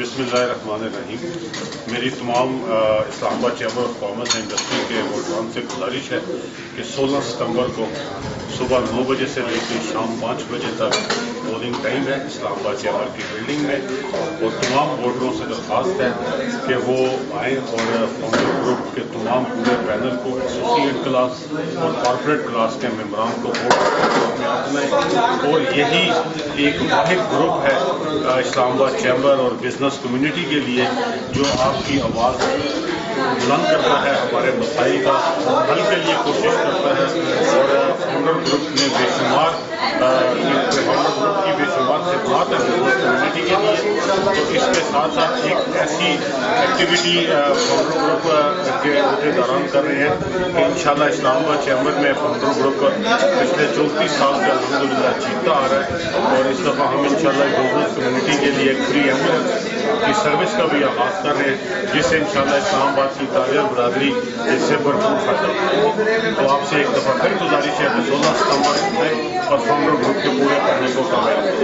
بسم اللہ الرحمن الرحیم. میری تمام اسلام آباد chamber of commerce and industry کے ووٹران سے گزارش ہے کہ 16 ستمبر کو صبح 9 بجے سے لے کے شام 5 بجے تک پولنگ ٹائم ہے اسلام آباد چیمبر کی بلڈنگ میں، اور تمام ووٹروں سے درخواست ہے کہ وہ آئیں اور فاؤنڈر گروپ کے تمام پورے پینل کو، ایسوسیٹ کلاس اور کارپوریٹ کلاس کے ممبران کو ووٹ میں اپنائیں. اور یہی ایک واحد گروپ ہے اسلام آباد چیمبر اور بزنس کمیونٹی کے لیے جو آپ کی آواز بلند کرتا ہے، ہمارے مسائل کا حل کے لیے کوشش کرتا ہے. اور فاؤنڈر گروپ نے بے شمار فاؤنڈر گروپ کی بے شمار خدمات ہے بزنس کمیونٹی کے لیے. تو اس کے ساتھ ساتھ ایک ایسی ایکٹیویٹی فاؤنڈر گروپ کے عہدیداران کر رہے ہیں کہ انشاءاللہ اسلام آباد چیمبر میں فاؤنڈر گروپ پچھلے 34 سال سے الحمدللہ جیتتا آ رہا ہے. اور اس دفعہ ہم انشاءاللہ بزنس کمیونٹی کے لیے ایک فری ایمبولینس کی سروس کا بھی آغاز کر رہے ہیں، جس سے انشاءاللہ اسلام آباد کی تاجر برادری اس سے بھرپور فائدہ اٹھائے گی. تو آپ سے ایک دفعہ پھر گزارش ہے کہ 16 ستمبر میں اور فاؤنڈر گروپ کے پورے پہلے کو کامیاب